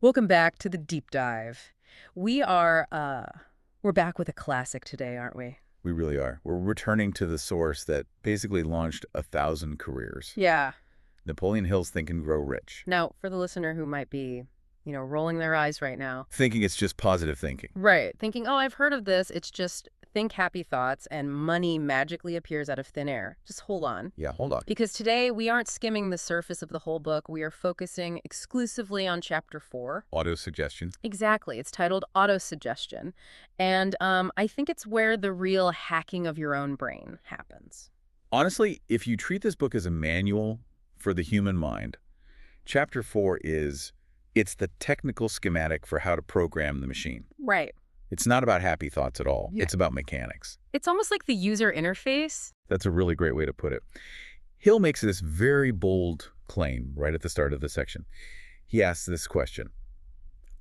Welcome back to the deep dive. We're back with a classic today, aren't we? We really are. We're returning to the source that basically launched 1,000 careers. Yeah. Napoleon Hill's Think and Grow Rich. Now, for the listener who might be, rolling their eyes right now. Thinking it's just positive thinking. Right. Thinking, oh, I've heard of this. It's just think happy thoughts and money magically appears out of thin air. Just hold on. Yeah, hold on. Because today we aren't skimming the surface of the whole book. We are focusing exclusively on chapter 4. Autosuggestion. Exactly. It's titled Autosuggestion. And I think it's where the real hacking of your own brain happens. Honestly, if you treat this book as a manual for the human mind, chapter 4 it's the technical schematic for how to program the machine. Right. It's not about happy thoughts at all. Yeah. It's about mechanics. It's almost like the user interface. That's a really great way to put it. Hill makes this very bold claim right at the start of the section. He asks this question: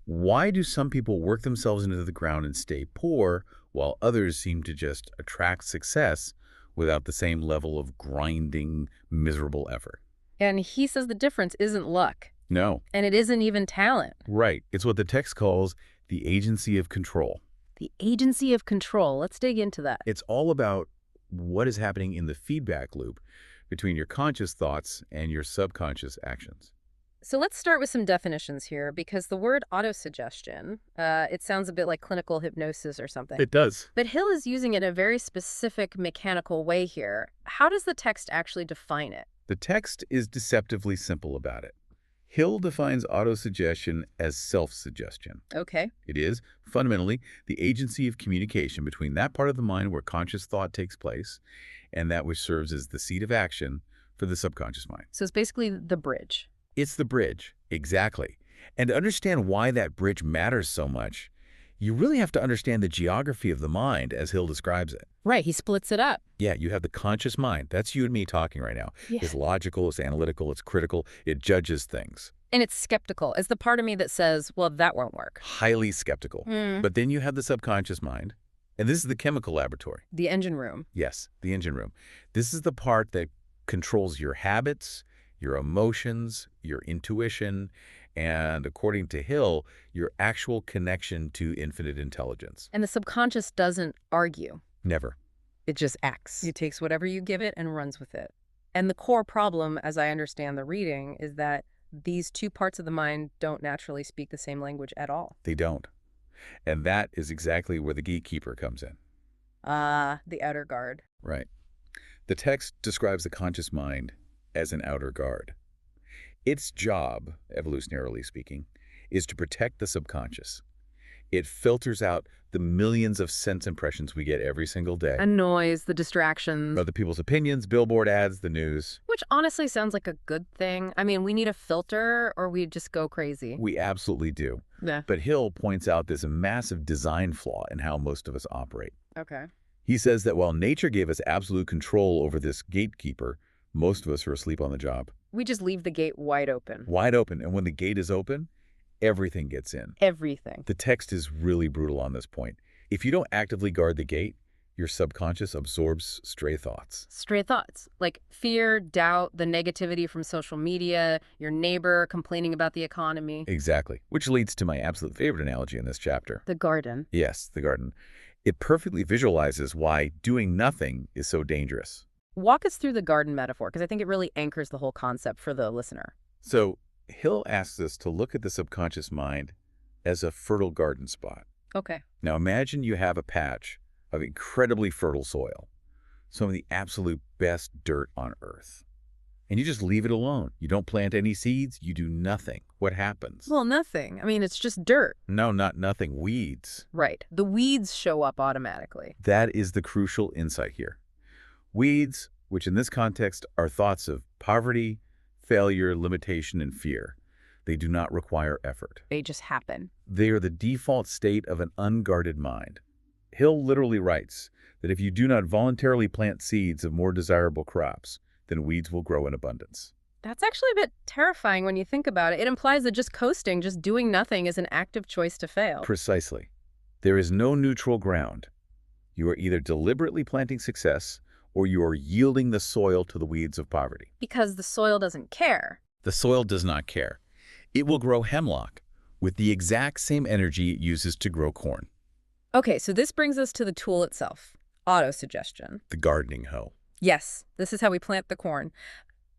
why do some people work themselves into the ground and stay poor, while others seem to just attract success without the same level of grinding, miserable effort? And he says the difference isn't luck. No. And it isn't even talent. Right. It's what the text calls the agency of control. The agency of control. Let's dig into that. It's all about what is happening in the feedback loop between your conscious thoughts and your subconscious actions. So let's start with some definitions here, because the word autosuggestion, it sounds a bit like clinical hypnosis or something. It does. But Hill is using it in a very specific mechanical way here. How does the text actually define it? The text is deceptively simple about it. Hill defines autosuggestion as self-suggestion. Okay. It is, fundamentally, the agency of communication between that part of the mind where conscious thought takes place and that which serves as the seat of action for the subconscious mind. So it's basically the bridge. It's the bridge, exactly. And to understand why that bridge matters so much, you really have to understand the geography of the mind as Hill describes it. Right, he splits it up. Yeah, you have the conscious mind. That's you and me talking right now. Yeah. It's logical, it's analytical, it's critical, it judges things. And it's skeptical. It's the part of me that says, well, that won't work. Highly skeptical. But then you have the subconscious mind, and this is the chemical laboratory. The engine room. Yes, the engine room. This is the part that controls your habits, your emotions, your intuition, and according to Hill, your actual connection to infinite intelligence. And the subconscious doesn't argue. Never. It just acts. It takes whatever you give it and runs with it. And the core problem, as I understand the reading, is that these two parts of the mind don't naturally speak the same language at all. They don't. And that is exactly where the gatekeeper comes in. The outer guard. Right. The text describes the conscious mind as an outer guard. Its job, evolutionarily speaking, is to protect the subconscious. It filters out the millions of sense impressions we get every single day. And noise, the distractions. Other people's opinions, billboard ads, the news. Which honestly sounds like a good thing. I mean, we need a filter or we just go crazy. We absolutely do. Yeah. But Hill points out there's a massive design flaw in how most of us operate. Okay. He says that while nature gave us absolute control over this gatekeeper, most of us are asleep on the job. We just leave the gate wide open. Wide open. And when the gate is open, everything gets in. Everything. The text is really brutal on this point. If you don't actively guard the gate, your subconscious absorbs stray thoughts. Stray thoughts, like fear, doubt, the negativity from social media, your neighbor complaining about the economy. Exactly. Which leads to my absolute favorite analogy in this chapter. The garden. Yes, the garden. It perfectly visualizes why doing nothing is so dangerous. Walk us through the garden metaphor, because I think it really anchors the whole concept for the listener. So Hill asks us to look at the subconscious mind as a fertile garden spot. Okay. Now imagine you have a patch of incredibly fertile soil, some of the absolute best dirt on earth. And you just leave it alone. You don't plant any seeds. You do nothing. What happens? Well, nothing. I mean, it's just dirt. No, not nothing. Weeds. Right. The weeds show up automatically. That is the crucial insight here. Weeds, which in this context are thoughts of poverty, failure, limitation, and fear. They do not require effort. They just happen. They are the default state of an unguarded mind. Hill literally writes that if you do not voluntarily plant seeds of more desirable crops, then weeds will grow in abundance. That's actually a bit terrifying when you think about it. It implies that just coasting, just doing nothing is an active choice to fail. Precisely. There is no neutral ground. You are either deliberately planting success or you are yielding the soil to the weeds of poverty. Because the soil doesn't care. The soil does not care. It will grow hemlock with the exact same energy it uses to grow corn, Okay, so this brings us to the tool itself, autosuggestion. the gardening hoe. Yes, this is how we plant the corn.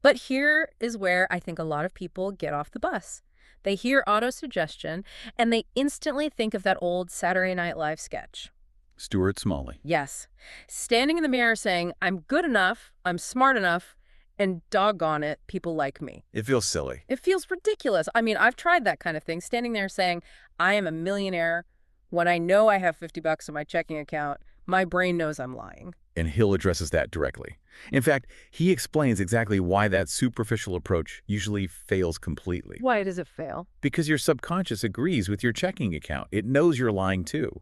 But here is where I think a lot of people get off the bus. They hear autosuggestion, and they instantly think of that old Saturday Night Live sketch. Stuart Smalley. Yes. Standing in the mirror saying, I'm good enough, I'm smart enough, and doggone it, people like me. It feels silly. It feels ridiculous. I mean, I've tried that kind of thing, standing there saying, I am a millionaire when I know I have $50 in my checking account. My brain knows I'm lying. And Hill addresses that directly. In fact, he explains exactly why that superficial approach usually fails completely. Why does it fail? Because your subconscious agrees with your checking account. It knows you're lying too.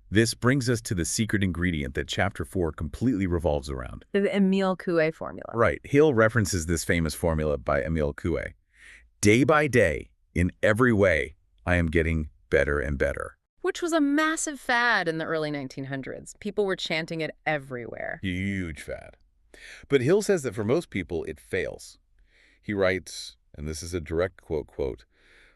This brings us to the secret ingredient that Chapter 4 completely revolves around. The Émile Coué formula. Right. Hill references this famous formula by Émile Coué. Day by day, in every way, I am getting better and better. Which was a massive fad in the early 1900s. People were chanting it everywhere. Huge fad. But Hill says that for most people, it fails. He writes, and this is a direct quote,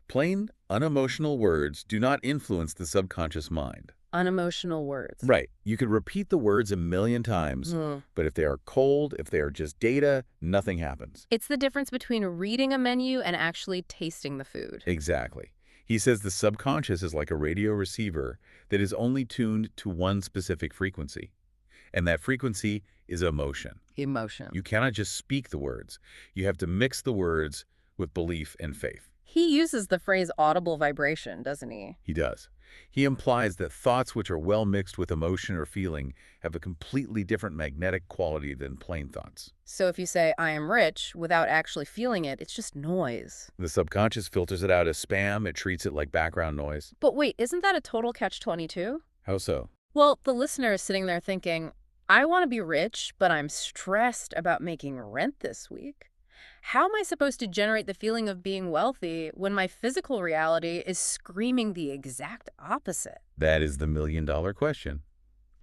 plain, unemotional words do not influence the subconscious mind. Unemotional words. Right. You could repeat the words a million times, but if they are cold, if they are just data, nothing happens. It's the difference between reading a menu and actually tasting the food. Exactly. He says the subconscious is like a radio receiver that is only tuned to one specific frequency. And that frequency is emotion. Emotion. You cannot just speak the words. You have to mix the words with belief and faith. He uses the phrase audible vibration, doesn't he? He does. He implies that thoughts which are well mixed with emotion or feeling have a completely different magnetic quality than plain thoughts. So if you say, I am rich, without actually feeling it, it's just noise. The subconscious filters it out as spam. It treats it like background noise. But wait, isn't that a total catch-22? How so? Well, the listener is sitting there thinking, I want to be rich, but I'm stressed about making rent this week. How am I supposed to generate the feeling of being wealthy when my physical reality is screaming the exact opposite? That is the million-dollar question.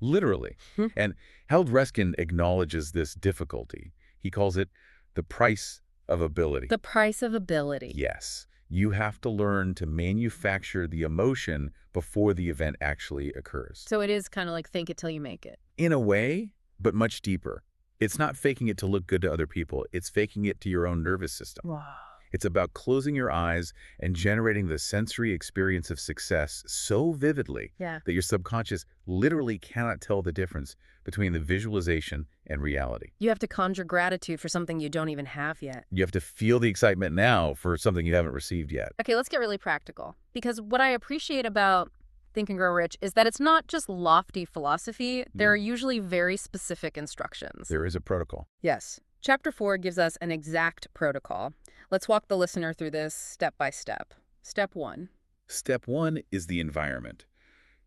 Literally. And Harold Reskin acknowledges this difficulty. He calls it the price of ability. The price of ability. Yes. You have to learn to manufacture the emotion before the event actually occurs. So it is kind of like think it till you make it. In a way, but much deeper. It's not faking it to look good to other people. It's faking it to your own nervous system. Wow. It's about closing your eyes and generating the sensory experience of success so vividly that your subconscious literally cannot tell the difference between the visualization and reality. You have to conjure gratitude for something you don't even have yet. You have to feel the excitement now for something you haven't received yet. Okay, let's get really practical. Because what I appreciate about Think and Grow Rich is that it's not just lofty philosophy. There are usually very specific instructions. There is a protocol. Yes. Chapter 4 gives us an exact protocol. Let's walk the listener through this step by step. Step 1. Step 1 is the environment.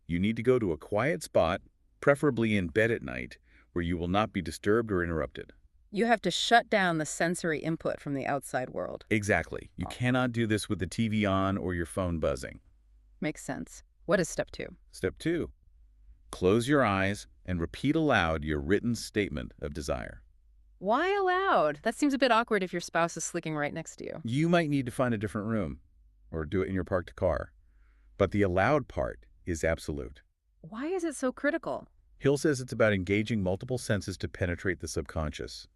You need to go to a quiet spot, preferably in bed at night, where you will not be disturbed or interrupted. You have to shut down the sensory input from the outside world. Exactly. You cannot do this with the TV on or your phone buzzing. Makes sense. What is step 2? Step 2. Close your eyes and repeat aloud your written statement of desire. Why aloud? That seems a bit awkward if your spouse is sleeping right next to you. You might need to find a different room or do it in your parked car. But the aloud part is absolute. Why is it so critical? Hill says it's about engaging multiple senses to penetrate the subconscious.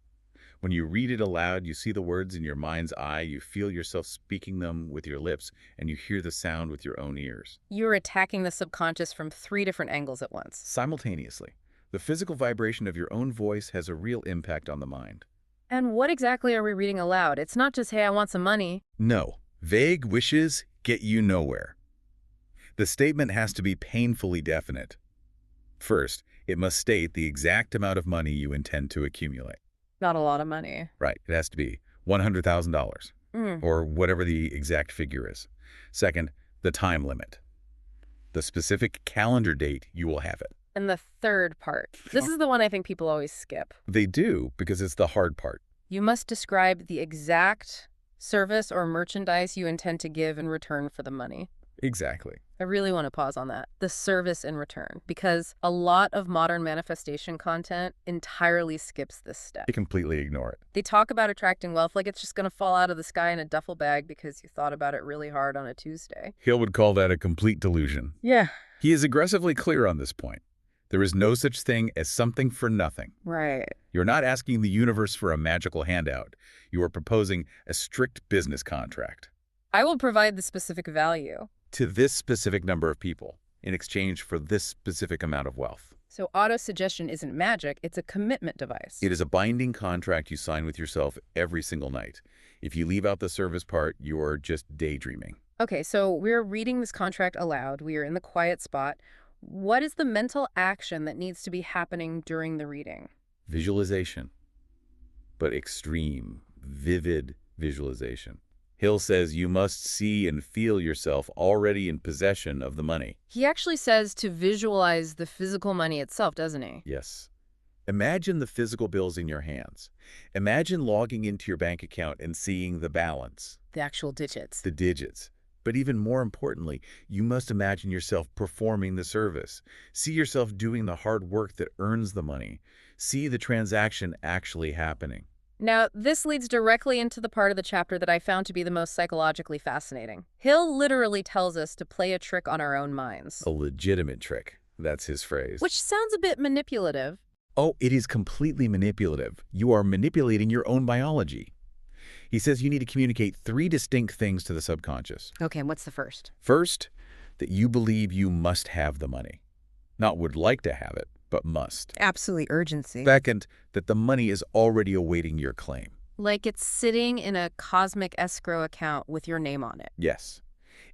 When you read it aloud, you see the words in your mind's eye, you feel yourself speaking them with your lips, and you hear the sound with your own ears. You're attacking the subconscious from 3 different angles at once. Simultaneously, the physical vibration of your own voice has a real impact on the mind. And what exactly are we reading aloud? It's not just, hey, I want some money. No. Vague wishes get you nowhere. The statement has to be painfully definite. First, it must state the exact amount of money you intend to accumulate. Not a lot of money. Right. It has to be $100,000 or whatever the exact figure is. Second, the time limit. The specific calendar date you will have it. And the third part. This is the one I think people always skip. They do because it's the hard part. You must describe the exact service or merchandise you intend to give in return for the money. Exactly. I really want to pause on that. The service in return, because a lot of modern manifestation content entirely skips this step. You completely ignore it. They talk about attracting wealth like it's just going to fall out of the sky in a duffel bag because you thought about it really hard on a Tuesday. Hill would call that a complete delusion. Yeah. He is aggressively clear on this point. There is no such thing as something for nothing. Right. You're not asking the universe for a magical handout. You are proposing a strict business contract I will provide the specific value. to this specific number of people in exchange for this specific amount of wealth. So auto-suggestion isn't magic, it's a commitment device. It is a binding contract you sign with yourself every single night. If you leave out the service part, you're just daydreaming. Okay, so we're reading this contract aloud. We are in the quiet spot. What is the mental action that needs to be happening during the reading? Visualization, but extreme, vivid visualization. Hill says you must see and feel yourself already in possession of the money. He actually says to visualize the physical money itself, doesn't he? Yes. Imagine the physical bills in your hands. Imagine logging into your bank account and seeing the balance, The actual digits. the digits. But even more importantly, you must imagine yourself performing the service. See yourself doing the hard work that earns the money. See the transaction actually happening. Now, this leads directly into the part of the chapter that I found to be the most psychologically fascinating. Hill literally tells us to play a trick on our own minds. A legitimate trick. That's his phrase. Which sounds a bit manipulative. Oh, it is completely manipulative. You are manipulating your own biology. He says you need to communicate 3 distinct things to the subconscious. Okay, what's the first? First, that you believe you must have the money. Not would like to have it, but must. Absolutely urgency. Second, that the money is already awaiting your claim. Like it's sitting in a cosmic escrow account with your name on it. Yes,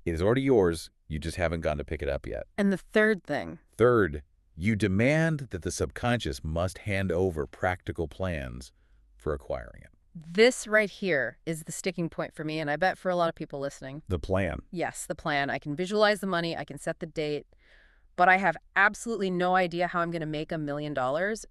it is already yours, you just haven't gone to pick it up yet. And the third thing. Third, you demand that the subconscious must hand over practical plans for acquiring it. This right here is the sticking point for me, and I bet for a lot of people listening. The plan. Yes, the plan. I can visualize the money, I can set the date, but I have absolutely no idea how I'm going to make $1 million.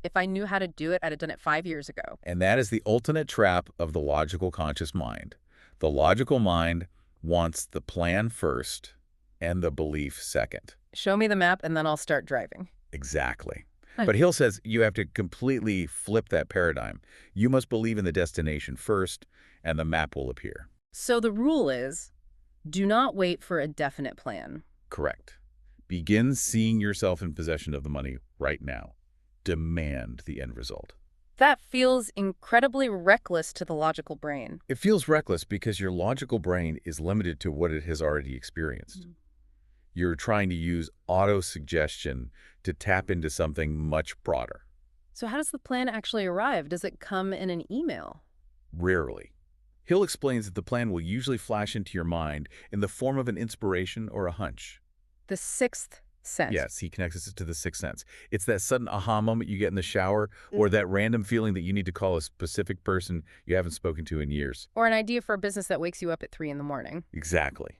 If I knew how to do it, I'd have done it 5 years ago. And that is the ultimate trap of the logical conscious mind. The logical mind wants the plan first and the belief second. Show me the map, and then I'll start driving. Exactly. Huh. But Hill says you have to completely flip that paradigm. You must believe in the destination first, and the map will appear. So the rule is, do not wait for a definite plan. Correct. Begin seeing yourself in possession of the money right now. Demand the end result. That feels incredibly reckless to the logical brain. It feels reckless because your logical brain is limited to what it has already experienced. You're trying to use auto-suggestion to tap into something much broader. So how does the plan actually arrive? Does it come in an email? Rarely. Hill explains that the plan will usually flash into your mind in the form of an inspiration or a hunch. The sixth sense. Yes, he connects it to the sixth sense. It's that sudden aha moment you get in the shower, or that random feeling that you need to call a specific person you haven't spoken to in years. Or an idea for a business that wakes you up at 3 in the morning. Exactly.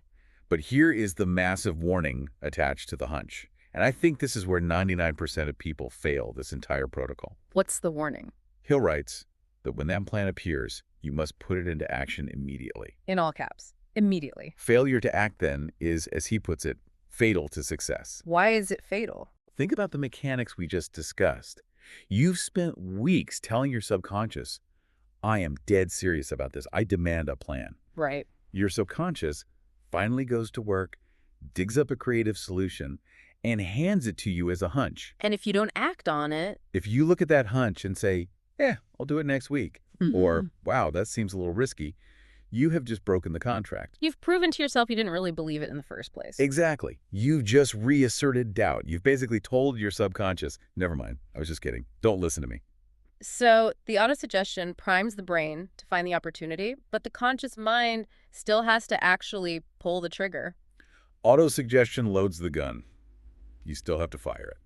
But here is the massive warning attached to the hunch. And I think this is where 99% of people fail this entire protocol. What's the warning? Hill writes that when that plan appears, you must put it into action immediately. In all caps. Immediately. Failure to act, then, is, as he puts it, fatal to success. Why is it fatal? Think about the mechanics we just discussed. You've spent weeks telling your subconscious, I am dead serious about this. I demand a plan. Right. Your subconscious finally goes to work, digs up a creative solution, and hands it to you as a hunch. And if you don't act on it... If you look at that hunch and say, I'll do it next week, or, wow, that seems a little risky, you have just broken the contract. You've proven to yourself you didn't really believe it in the first place. Exactly. You've just reasserted doubt. You've basically told your subconscious, never mind, I was just kidding. Don't listen to me. So the autosuggestion primes the brain to find the opportunity, but the conscious mind still has to actually pull the trigger. Autosuggestion loads the gun. You still have to fire it.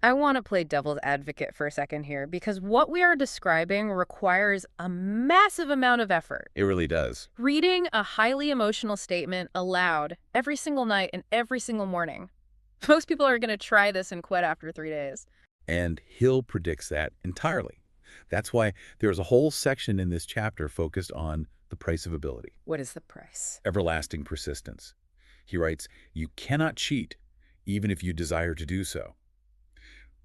I want to play devil's advocate for a second here, because what we are describing requires a massive amount of effort. It really does. Reading a highly emotional statement aloud every single night and every single morning. Most people are going to try this and quit after 3 days. And Hill predicts that entirely. That's why there's a whole section in this chapter focused on the price of ability. What is the price? Everlasting persistence. He writes, "You cannot cheat, even if you desire to do so."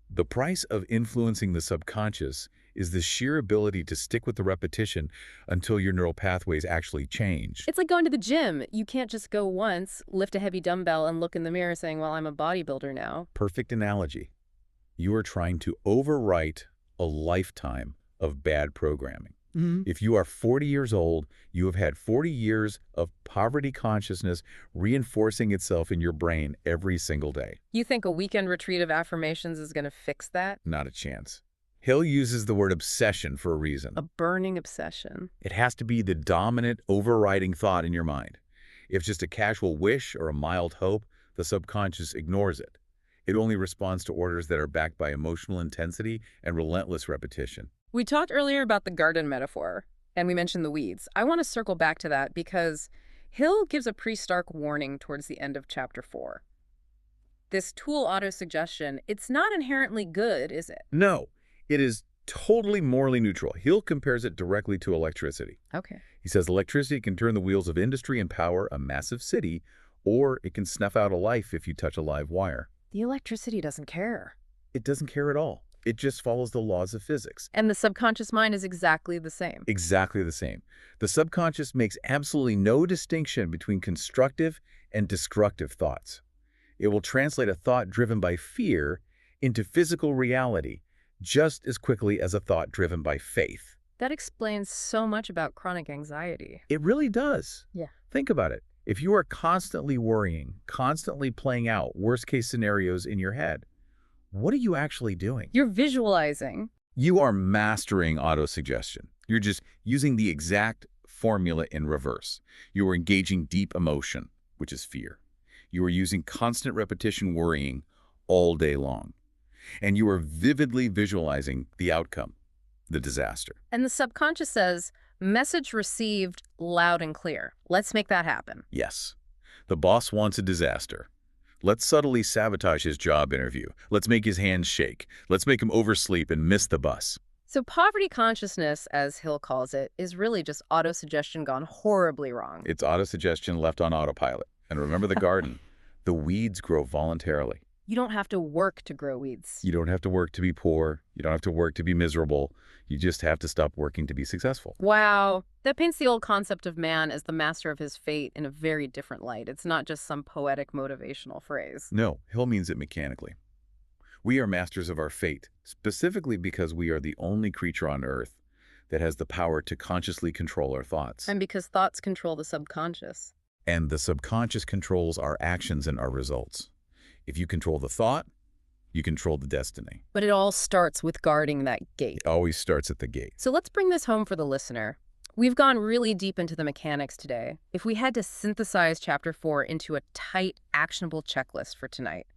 The price of influencing the subconscious is the sheer ability to stick with the repetition until your neural pathways actually change. It's like going to the gym. You can't just go once, lift a heavy dumbbell, and look in the mirror saying, well, I'm a bodybuilder now. Perfect analogy. You are trying to overwrite a lifetime of bad programming. If you are 40 years old, you have had 40 years of poverty consciousness reinforcing itself in your brain every single day. You think a weekend retreat of affirmations is going to fix that? Not a chance. Hill uses the word obsession for a reason. A burning obsession. It has to be the dominant, overriding thought in your mind. If just a casual wish or a mild hope, the subconscious ignores it. It only responds to orders that are backed by emotional intensity and relentless repetition. We talked earlier about the garden metaphor, and we mentioned the weeds. I want to circle back to that because Hill gives a pretty stark warning towards the end of chapter 4. This tool autosuggestion, it's not inherently good, is it? No, it is totally morally neutral. Hill compares it directly to electricity. Okay. He says electricity can turn the wheels of industry and power a massive city, or it can snuff out a life if you touch a live wire. The electricity doesn't care. It doesn't care at all. It just follows the laws of physics. And the subconscious mind is exactly the same. Exactly the same. The subconscious makes absolutely no distinction between constructive and destructive thoughts. It will translate a thought driven by fear into physical reality just as quickly as a thought driven by faith. That explains so much about chronic anxiety. It really does. Yeah. Think about it. If you are constantly worrying, constantly playing out worst-case scenarios in your head, what are you actually doing? You're visualizing. You are mastering autosuggestion. You're just using the exact formula in reverse. You are engaging deep emotion, which is fear. You are using constant repetition worrying all day long. And you are vividly visualizing the outcome, the disaster. And the subconscious says, message received loud and clear. Let's make that happen. Yes. The boss wants a disaster. Let's subtly sabotage his job interview. Let's make his hands shake. Let's make him oversleep and miss the bus. So poverty consciousness, as Hill calls it, is really just autosuggestion gone horribly wrong. It's autosuggestion left on autopilot. And remember the garden. The weeds grow voluntarily. You don't have to work to grow weeds. You don't have to work to be poor. You don't have to work to be miserable. You just have to stop working to be successful. Wow. That paints the old concept of man as the master of his fate in a very different light. It's not just some poetic motivational phrase. No, Hill means it mechanically. We are masters of our fate, specifically because we are the only creature on Earth that has the power to consciously control our thoughts. And because thoughts control the subconscious. And the subconscious controls our actions and our results. If you control the thought, you control the destiny. But it all starts with guarding that gate. It always starts at the gate. So let's bring this home for the listener. We've gone really deep into the mechanics today. If we had to synthesize Chapter 4 into a tight, actionable checklist for tonight,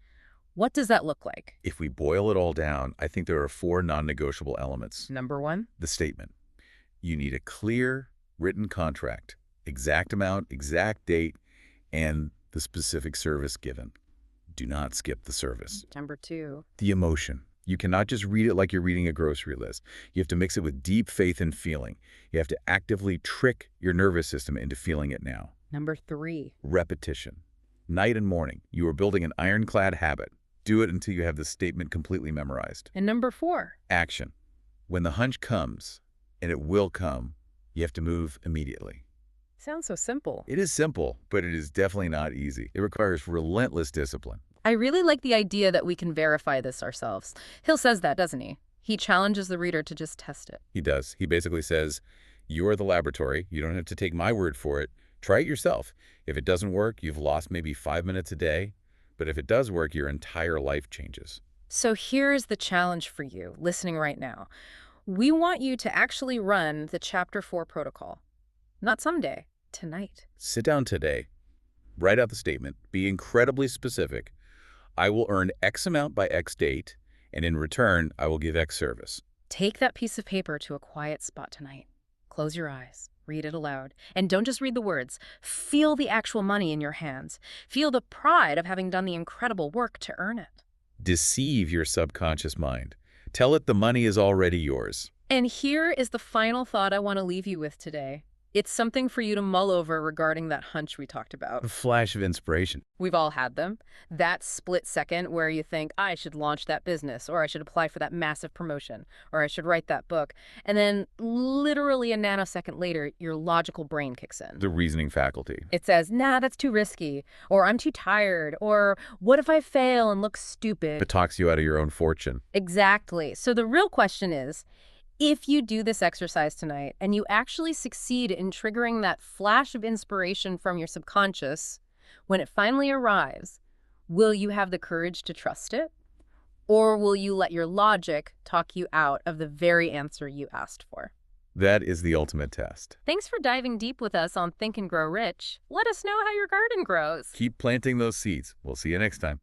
what does that look like? If we boil it all down, I think there are 4 non-negotiable elements. Number 1? The statement. You need a clear, written contract, exact amount, exact date, and the specific service given. Do not skip the service. Number 2. The emotion. You cannot just read it like you're reading a grocery list. You have to mix it with deep faith and feeling. You have to actively trick your nervous system into feeling it now. Number 3. Repetition. Night and morning. You are building an ironclad habit. Do it until you have the statement completely memorized. And number 4. Action. When the hunch comes, and it will come, you have to move immediately. Sounds so simple. It is simple, but it is definitely not easy. It requires relentless discipline. I really like the idea that we can verify this ourselves. Hill says that, doesn't he? He challenges the reader to just test it. He does. He basically says, you are the laboratory. You don't have to take my word for it. Try it yourself. If it doesn't work, you've lost maybe 5 minutes a day. But if it does work, your entire life changes. So here's the challenge for you, listening right now. We want you to actually run the Chapter 4 protocol. Not someday, tonight. Sit down today. Write out the statement. Be incredibly specific. I will earn X amount by X date, and in return, I will give X service. Take that piece of paper to a quiet spot tonight. Close your eyes. Read it aloud. And don't just read the words. Feel the actual money in your hands. Feel the pride of having done the incredible work to earn it. Deceive your subconscious mind. Tell it the money is already yours. And here is the final thought I want to leave you with today. It's something for you to mull over regarding that hunch we talked about. A flash of inspiration. We've all had them. That split second where you think, I should launch that business, or I should apply for that massive promotion, or I should write that book. And then literally a nanosecond later, your logical brain kicks in. The reasoning faculty. It says, nah, that's too risky, or I'm too tired, or what if I fail and look stupid? It talks you out of your own fortune. Exactly. So the real question is, if you do this exercise tonight and you actually succeed in triggering that flash of inspiration from your subconscious, when it finally arrives, will you have the courage to trust it? Or will you let your logic talk you out of the very answer you asked for? That is the ultimate test. Thanks for diving deep with us on Think and Grow Rich. Let us know how your garden grows. Keep planting those seeds. We'll see you next time.